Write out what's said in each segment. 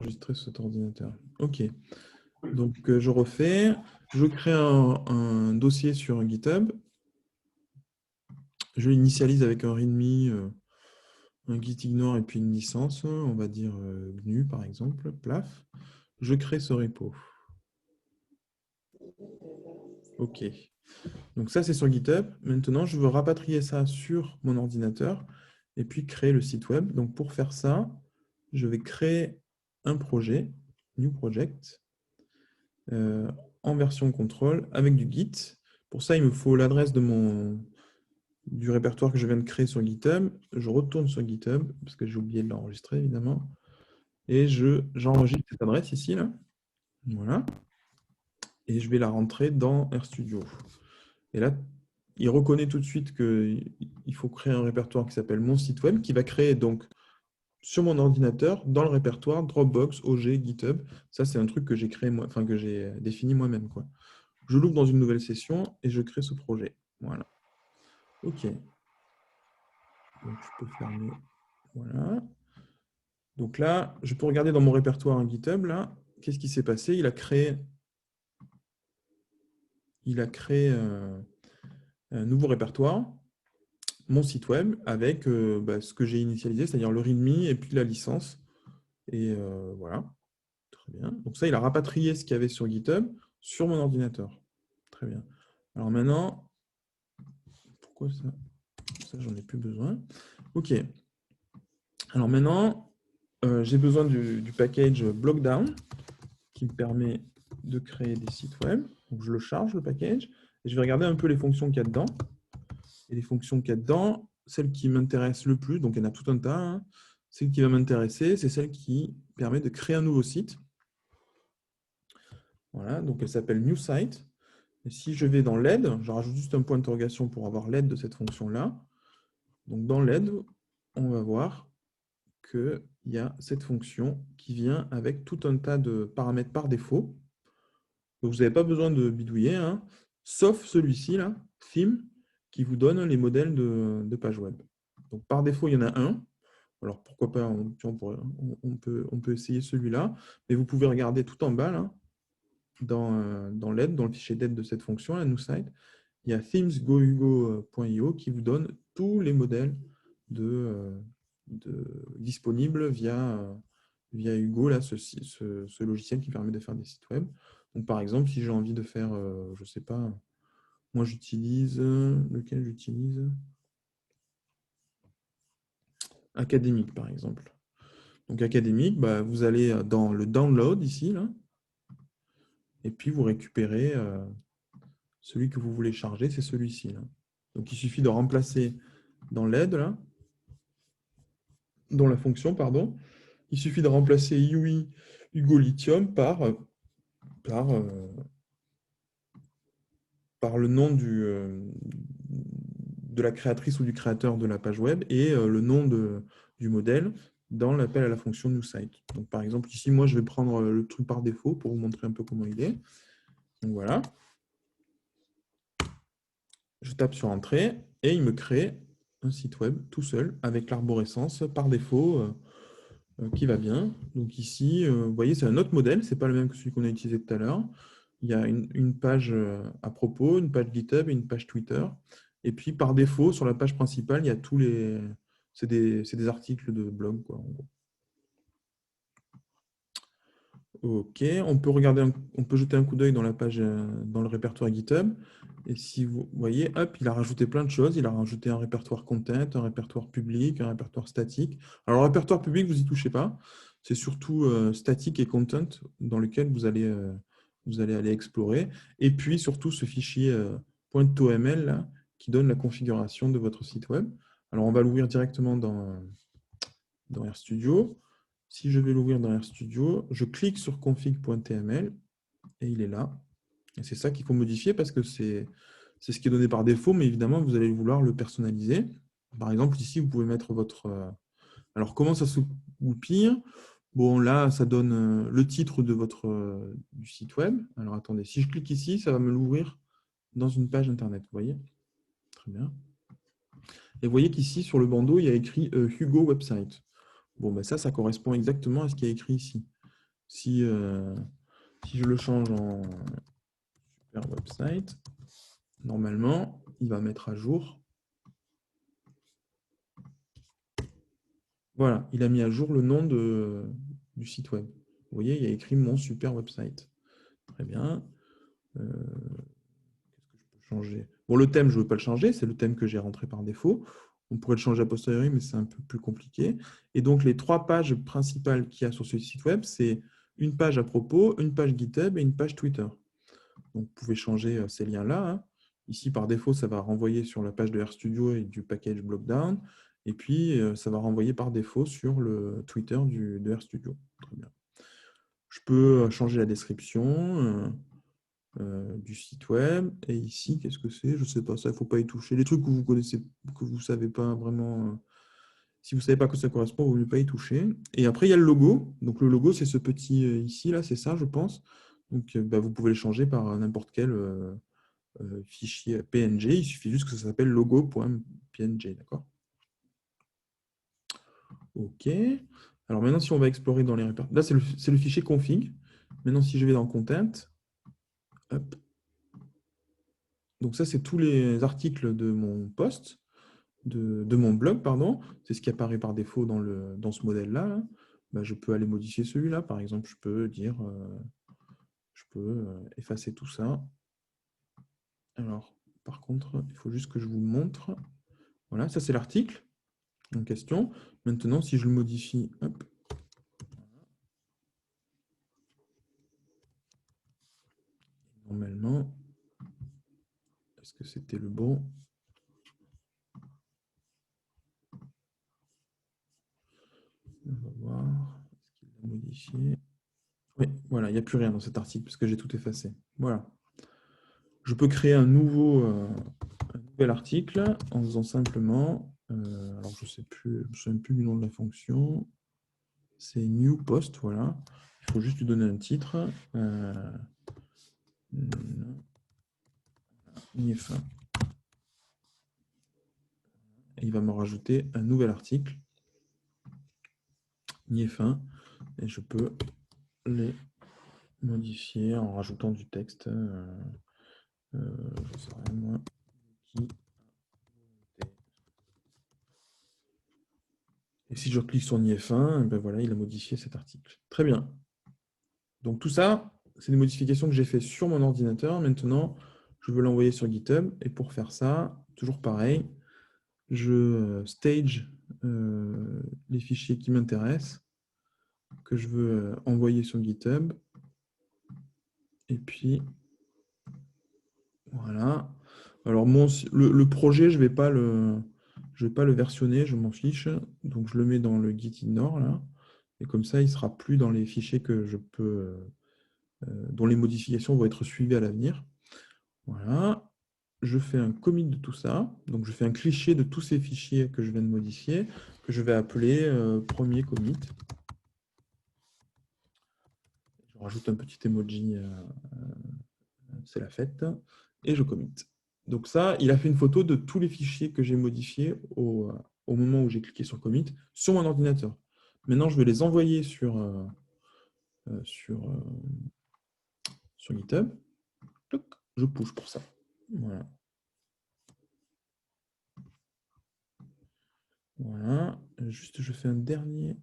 enregistrer cet ordinateur. OK. Donc, je refais. Je crée un dossier sur GitHub. Je l'initialise avec un README, un git ignore et puis une licence. On va dire GNU, par exemple. Plaf. Je crée ce repo. OK. Donc ça, c'est sur GitHub. Maintenant, je veux rapatrier ça sur mon ordinateur et puis créer le site web. Donc pour faire ça, je vais créer un projet, New Project, en version contrôle avec du Git. Pour ça, il me faut l'adresse du répertoire que je viens de créer sur GitHub. Je retourne sur GitHub parce que j'ai oublié de l'enregistrer évidemment. Et j'enregistre cette adresse ici, là. Voilà. Et je vais la rentrer dans RStudio. Et là, il reconnaît tout de suite qu'il faut créer un répertoire qui s'appelle mon site web, qui va créer donc sur mon ordinateur, dans le répertoire Dropbox, OG, GitHub. Ça, c'est un truc que j'ai créé moi, enfin que j'ai défini moi-même, quoi. Je l'ouvre dans une nouvelle session et je crée ce projet. Voilà. OK. Donc, je peux fermer. Voilà. Donc là, je peux regarder dans mon répertoire en GitHub, là, qu'est-ce qui s'est passé? Il a créé un nouveau répertoire, mon site web, avec ce que j'ai initialisé, c'est-à-dire le README et puis la licence. Et voilà, très bien. Donc ça, il a rapatrié ce qu'il y avait sur GitHub sur mon ordinateur. Très bien. Alors maintenant, pourquoi ça? Ça, j'en ai plus besoin. OK. Alors maintenant, j'ai besoin du package Blockdown qui me permet de créer des sites web. Donc je le charge, le package, et je vais regarder un peu les fonctions qu'il y a dedans. Et les fonctions qu'il y a dedans, celle qui m'intéresse le plus, donc il y en a tout un tas, hein. Celle qui va m'intéresser, c'est celle qui permet de créer un nouveau site. Voilà, donc elle s'appelle New Site. Et si je vais dans l'aide, je rajoute juste un point d'interrogation pour avoir l'aide de cette fonction-là. Donc dans l'aide, on va voir qu'il y a cette fonction qui vient avec tout un tas de paramètres par défaut. Donc vous n'avez pas besoin de bidouiller, hein, sauf celui-ci, là, Theme, qui vous donne les modèles de page web. Donc par défaut, il y en a un. Alors pourquoi pas, on peut essayer celui-là, mais vous pouvez regarder tout en bas, là, dans l'aide, dans le fichier d'aide de cette fonction, la NewSite, il y a themesgohugo.io qui vous donne tous les modèles disponibles via Hugo, là, ce logiciel qui permet de faire des sites web. Donc par exemple, si j'ai envie de faire, je ne sais pas, moi j'utilise, lequel j'utilise? Académique par exemple. Donc académique, vous allez dans le download ici, là, et puis vous récupérez celui que vous voulez charger, c'est celui-ci, là. Donc il suffit de remplacer dans l'aide, là, dans la fonction, pardon, il suffit de remplacer UI Hugo Lithium par le nom de la créatrice ou du créateur de la page web et le nom du modèle dans l'appel à la fonction NewSite. Donc par exemple, ici, moi, je vais prendre le truc par défaut pour vous montrer un peu comment il est. Donc voilà. Je tape sur Entrée et il me crée un site web tout seul avec l'arborescence par défaut qui va bien. Donc ici, vous voyez, c'est un autre modèle, c'est pas le même que celui qu'on a utilisé tout à l'heure. Il y a une page à propos, une page GitHub et une page Twitter. Et puis par défaut, sur la page principale, il y a tous les... C'est des articles de blog, quoi, en gros. OK, on peut jeter un coup d'œil dans la page, dans le répertoire GitHub. Et si vous voyez, hop, il a rajouté plein de choses. Il a rajouté un répertoire content, un répertoire public, un répertoire statique. Alors, le répertoire public, vous n'y touchez pas. C'est surtout statique et content dans lequel vous allez aller explorer. Et puis, surtout, ce fichier .toml là, qui donne la configuration de votre site web. Alors, on va l'ouvrir directement dans RStudio. Si je vais l'ouvrir dans RStudio, je clique sur config.tml et il est là. Et c'est ça qu'il faut modifier parce que c'est ce qui est donné par défaut, mais évidemment, vous allez vouloir le personnaliser. Par exemple, ici, vous pouvez mettre votre... Alors, comment ça se goupille? Bon, là, ça donne le titre de du site web. Alors, attendez, si je clique ici, ça va me l'ouvrir dans une page Internet. Vous voyez? Très bien. Et vous voyez qu'ici, sur le bandeau, il y a écrit Hugo Website. Bon, ça correspond exactement à ce qui est écrit ici. Si, si je le change en super website, normalement, il va mettre à jour. Voilà, il a mis à jour le nom du site web. Vous voyez, il y a écrit mon super website. Très bien. Qu'est-ce que je peux changer? Bon, le thème, je ne veux pas le changer, c'est le thème que j'ai rentré par défaut. On pourrait le changer a posteriori, mais c'est un peu plus compliqué. Et donc, les 3 pages principales qu'il y a sur ce site web, c'est une page à propos, une page GitHub et une page Twitter. Donc, vous pouvez changer ces liens-là, hein. Ici, par défaut, ça va renvoyer sur la page de RStudio et du package Blockdown. Et puis, ça va renvoyer par défaut sur le Twitter de RStudio. Très bien. Je peux changer la description du site web. Et ici, qu'est-ce que c'est? Je ne sais pas, ça, il ne faut pas y toucher. Les trucs que vous connaissez, que vous ne savez pas vraiment, si vous ne savez pas que ça correspond, vous ne voulez pas y toucher. Et après, il y a le logo. Donc, le logo, c'est ce petit ici, là, c'est ça, je pense. Donc, bah, vous pouvez le changer par n'importe quel fichier PNG. Il suffit juste que ça s'appelle logo.png, d'accord? OK. Alors, maintenant, si on va explorer dans les répertoires, là, c'est le fichier config. Maintenant, si je vais dans Content, hop. Donc ça, c'est tous les articles de mon post, de mon blog, pardon. C'est ce qui apparaît par défaut dans ce modèle-là, là. Bah, je peux aller modifier celui-là. Par exemple, je peux dire, je peux effacer tout ça. Alors, par contre, il faut juste que je vous montre. Voilà, ça c'est l'article en question. Maintenant, si je le modifie, hop. Normalement, est-ce que c'était le bon? On va voir. Est-ce qu'il l'a modifié? Oui, voilà, il n'y a plus rien dans cet article parce que j'ai tout effacé. Voilà. Je peux créer un nouvel article en faisant simplement, alors je ne sais plus, je me souviens plus du nom de la fonction, c'est new post, voilà. Il faut juste lui donner un titre. IF1. Et il va me rajouter un nouvel article, IF1, et je peux les modifier en rajoutant du texte. Je ne sais rien, moi. Et si je clique sur IF1, ben voilà, il a modifié cet article. Très bien. Donc tout ça, c'est des modifications que j'ai fait sur mon ordinateur. Maintenant, je veux l'envoyer sur GitHub. Et pour faire ça, toujours pareil, je stage les fichiers qui m'intéressent, que je veux envoyer sur GitHub. Et puis, voilà. Alors, le projet, je ne vais pas le versionner, je m'en fiche. Donc, je le mets dans le gitignore, là. Et comme ça, il ne sera plus dans les fichiers que je peux, dont les modifications vont être suivies à l'avenir. Voilà. Je fais un commit de tout ça. Donc, je fais un cliché de tous ces fichiers que je viens de modifier, que je vais appeler premier commit. Je rajoute un petit emoji, c'est la fête, et je commit. Donc ça, il a fait une photo de tous les fichiers que j'ai modifiés au moment où j'ai cliqué sur commit sur mon ordinateur. Maintenant, je vais les envoyer sur GitHub. Je push pour ça. Voilà. Voilà. Juste, je fais une dernière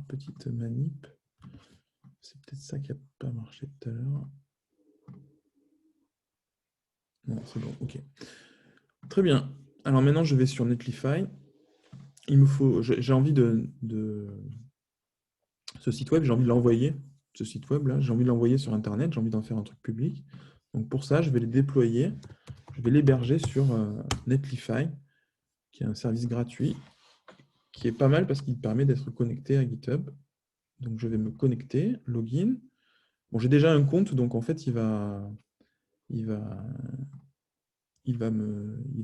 petite manip. C'est peut-être ça qui n'a pas marché tout à l'heure. Non, c'est bon, ok. Très bien. Alors maintenant, je vais sur Netlify. J'ai envie ce site web, j'ai envie de l'envoyer. Ce site web là, j'ai envie de l'envoyer sur Internet, j'ai envie d'en faire un truc public. Donc pour ça, je vais les déployer, je vais l'héberger sur Netlify, qui est un service gratuit, qui est pas mal parce qu'il permet d'être connecté à GitHub. Donc je vais me connecter, login. Bon, j'ai déjà un compte, donc en fait, il va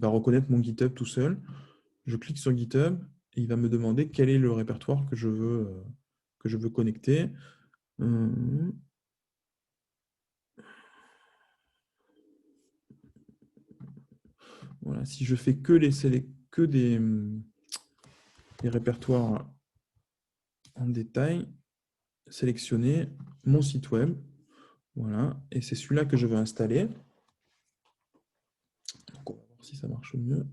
reconnaître mon GitHub tout seul. Je clique sur GitHub et il va me demander quel est le répertoire que je veux connecter. Voilà, si je fais que des répertoires en détail, sélectionner mon site web. Voilà, et c'est celui-là que je vais installer. Donc, on va voir si ça marche mieux.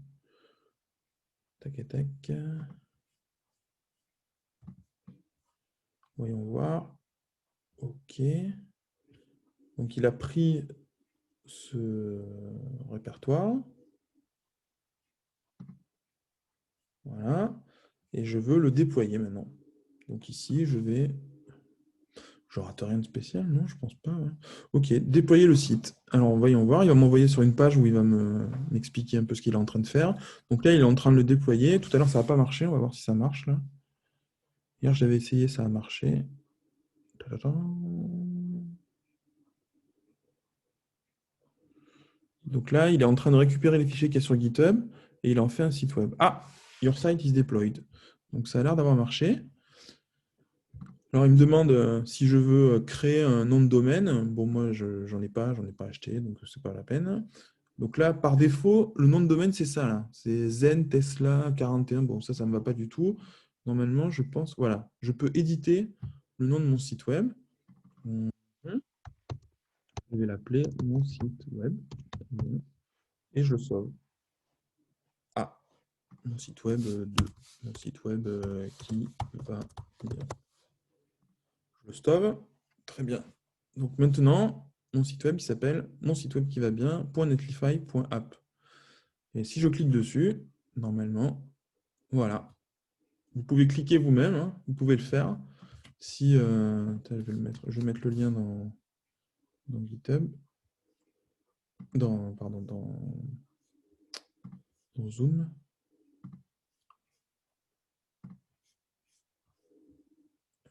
Tac, tac. Voyons voir. OK. Donc, il a pris ce répertoire. Voilà. Et je veux le déployer maintenant. Donc ici, je vais... Je rate rien de spécial, non? Je pense pas. Ouais. OK, déployer le site. Alors, voyons voir. Il va m'envoyer sur une page où il va m'expliquer un peu ce qu'il est en train de faire. Donc là, il est en train de le déployer. Tout à l'heure, ça n'a pas marché. On va voir si ça marche, là. Hier, j'avais essayé, ça a marché. Donc là, il est en train de récupérer les fichiers qu'il y a sur GitHub et il en fait un site web. Ah, your site is deployed. Donc ça a l'air d'avoir marché. Alors il me demande si je veux créer un nom de domaine. Bon, moi, j'en ai pas acheté, donc c'est pas la peine. Donc là, par défaut, le nom de domaine, c'est ça, là. C'est Zen Tesla 41. Bon, ça ne me va pas du tout. Normalement, je pense, voilà, je peux éditer le nom de mon site web. Je vais l'appeler mon site web et je le sauve. Ah, mon site web mon site web qui va bien. Je le sauve. Très bien. Donc maintenant, mon site web il s'appelle mon site web qui va bien.netlify.app. Et si je clique dessus, normalement, voilà. Vous pouvez cliquer vous-même, hein, vous pouvez le faire. Si, je vais mettre le lien dans GitHub, pardon, dans Zoom.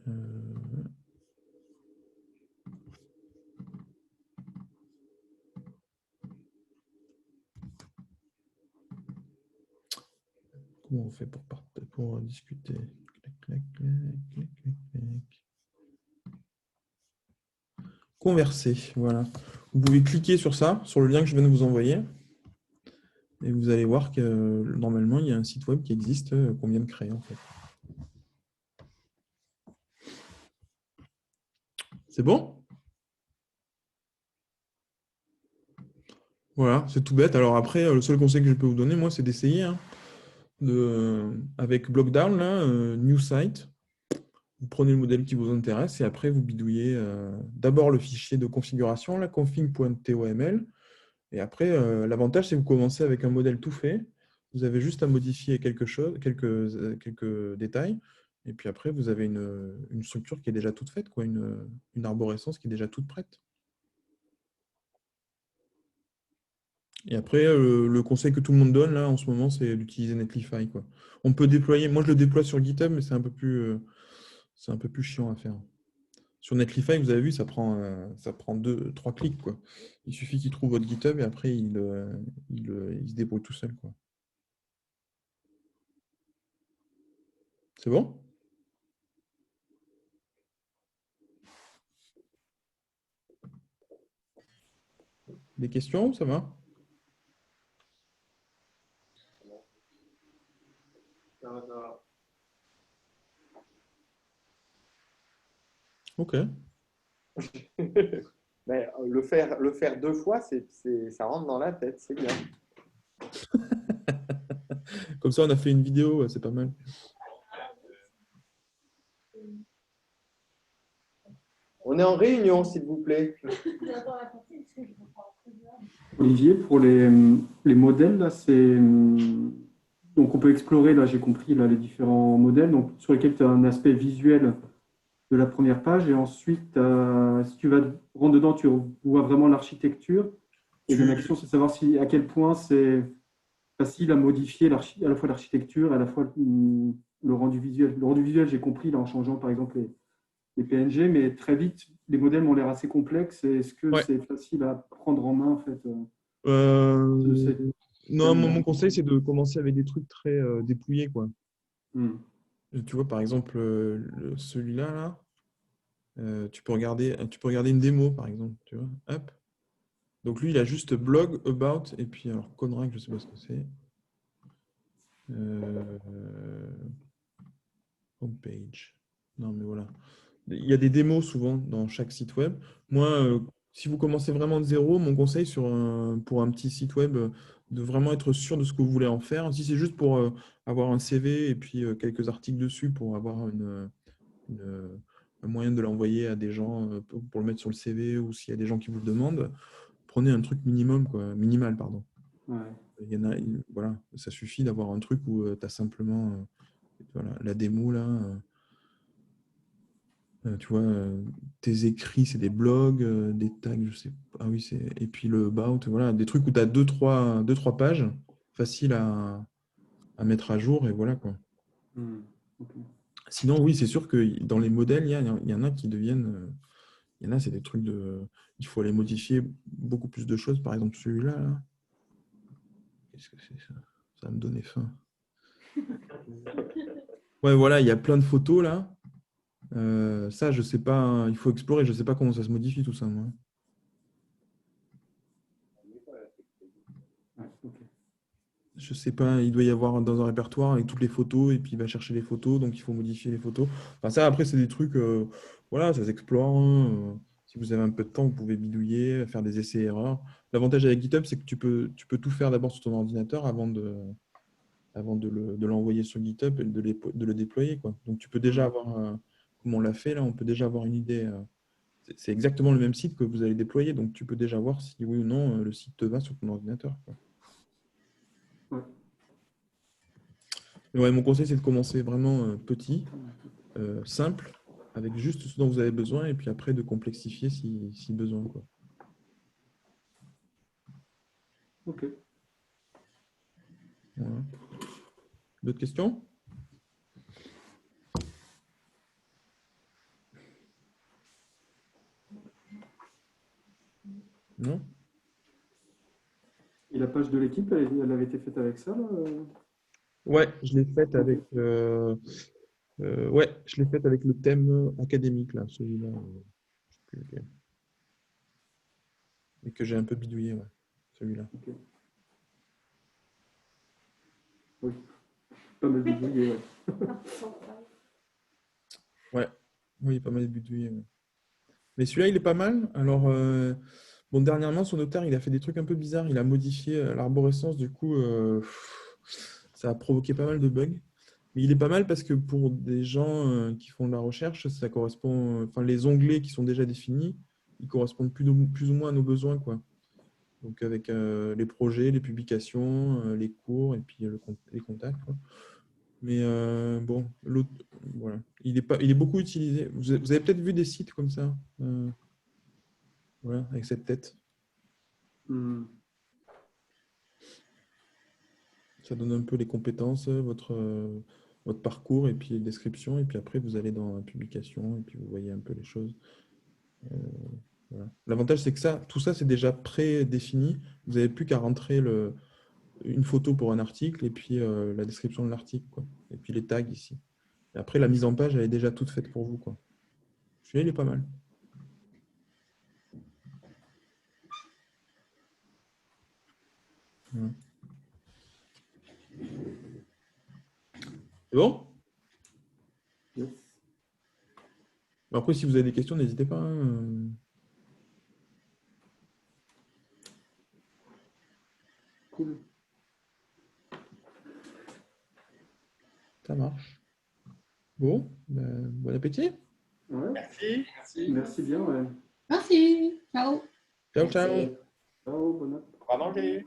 Euh, Comment on fait pour discuter? Clac, clac, clac, clac, clac, clac. Converser, voilà. Vous pouvez cliquer sur ça, sur le lien que je viens de vous envoyer, et vous allez voir que normalement, il y a un site web qui existe qu'on vient de créer en fait. C'est bon? Voilà, c'est tout bête. Alors après, le seul conseil que je peux vous donner, moi, c'est d'essayer. Hein, avec Blockdown, là, New Site, vous prenez le modèle qui vous intéresse et après, vous bidouillez d'abord le fichier de configuration, la config.toml. Et après, l'avantage, c'est que vous commencez avec un modèle tout fait. Vous avez juste à modifier quelques détails. Et puis après, vous avez une structure qui est déjà toute faite, quoi, une arborescence qui est déjà toute prête. Et après, le conseil que tout le monde donne là en ce moment, c'est d'utiliser Netlify, quoi. On peut déployer, moi je le déploie sur GitHub, mais c'est un peu plus chiant à faire. Sur Netlify, vous avez vu, ça prend 2-3 clics, quoi. Il suffit qu'il trouve votre GitHub et après il se débrouille tout seul, quoi. C'est bon? Des questions? Ça va? Ok. Mais le faire deux fois, ça rentre dans la tête, c'est bien. Comme ça, on a fait une vidéo, c'est pas mal. On est en réunion, s'il vous plaît. Olivier, pour les modèles, là, donc on peut explorer, là j'ai compris là, les différents modèles donc, sur lesquels tu as un aspect visuel de la première page et ensuite, si tu vas rentrer dedans, tu vois vraiment l'architecture. Et la question, c'est de savoir à quel point c'est facile à modifier à la fois l'architecture et à la fois le rendu visuel. Le rendu visuel, j'ai compris là, en changeant par exemple les PNG, mais très vite, les modèles m'ont l'air assez complexes. Est-ce que Ouais. c'est facile à prendre en main en fait Euh, ce Non, mon système-là? conseil, c'est de commencer avec des trucs très dépouillés, quoi. Tu vois, par exemple, celui-là, là, tu peux regarder une démo, par exemple, tu vois. Hop. Donc lui, il a juste blog, about, et puis, alors, Conrad, je sais pas ce que c'est. Homepage. Non, mais voilà. il y a des démos souvent dans chaque site web. Moi, si vous commencez vraiment de zéro, mon conseil pour un petit site web, de vraiment être sûr de ce que vous voulez en faire. Si c'est juste pour avoir un CV et puis quelques articles dessus pour avoir une- un moyen de l'envoyer à des gens pour le mettre sur le CV ou s'il y a des gens qui vous le demandent, prenez un truc minimum, quoi, minimal, pardon. Ouais. Il y en a, voilà, ça suffit d'avoir un truc où tu as simplement voilà, la démo là. Tu vois, tes écrits, c'est des blogs, des tags, je sais pas. Ah oui, et puis le about, voilà, des trucs où tu as deux, trois pages, faciles à mettre à jour, et voilà quoi. Ok. Sinon, oui, c'est sûr que dans les modèles, il y en a qui deviennent. Il y en a, c'est des trucs de. Il faut aller modifier beaucoup plus de choses. Par exemple, celui-là, là. Qu'est-ce que c'est ça? Ça va me donner faim. Ouais, voilà, il y a plein de photos là. Ça, je sais pas, hein, il faut explorer, je sais pas comment ça se modifie tout ça, moi. Ouais, ok. Je sais pas, il doit y avoir dans un répertoire avec toutes les photos et puis il va chercher les photos, donc il faut modifier les photos. Enfin, ça, après, c'est des trucs, voilà, ça s'explore, hein. Si vous avez un peu de temps, vous pouvez bidouiller, faire des essais-erreurs. L'avantage avec GitHub, c'est que tu peux tout faire d'abord sur ton ordinateur avant de l'envoyer sur GitHub et de le déployer, quoi. Donc tu peux déjà avoir, comme on l'a fait là, on peut déjà avoir une idée. C'est exactement le même site que vous allez déployer, donc tu peux déjà voir si oui ou non le site te va sur ton ordinateur, quoi. Ouais. Mais ouais, mon conseil, c'est de commencer vraiment petit, simple, avec juste ce dont vous avez besoin, et puis après de complexifier si besoin, quoi. Ok. Voilà. D'autres questions? Non? Et la page de l'équipe, elle avait été faite avec ça, là Ouais, je l'ai faite avec, ouais, je l'ai faite avec le thème académique, là, celui-là, je sais plus lequel. Et que j'ai un peu bidouillé, ouais, celui-là. Ok. Oui. Pas mal bidouillé, ouais. Ouais, oui, pas mal bidouillé, ouais. Mais celui-là, il est pas mal. Alors, bon, dernièrement, son auteur, il a fait des trucs un peu bizarres. Il a modifié l'arborescence. Du coup, ça a provoqué pas mal de bugs. Mais il est pas mal parce que pour des gens qui font de la recherche, ça correspond. Enfin, les onglets qui sont déjà définis, ils correspondent plus ou moins à nos besoins, quoi. Donc, avec les projets, les publications, les cours et puis les contacts, quoi. Mais bon, l'autre, voilà. Il est beaucoup utilisé. Vous avez peut-être vu des sites comme ça. Voilà, avec cette tête. Hmm. Ça donne un peu les compétences, votre parcours et puis les descriptions. Et puis après, vous allez dans la publication et puis vous voyez un peu les choses. Euh, voilà. L'avantage, c'est que tout ça, c'est déjà prédéfini. Vous n'avez plus qu'à rentrer une photo pour un article et puis la description de l'article, quoi. Et puis les tags ici. Et après, la mise en page, elle est déjà toute faite pour vous, quoi. Celui-là, il est pas mal. Voilà. C'est bon? Yes. Après, si vous avez des questions, n'hésitez pas, hein. Cool. Ça marche. Bon, ben, bon appétit. Ouais. Merci. Merci. Merci bien, ouais. Merci. Ciao. Ciao, Merci. ciao. Ciao, bonne app. On va manger.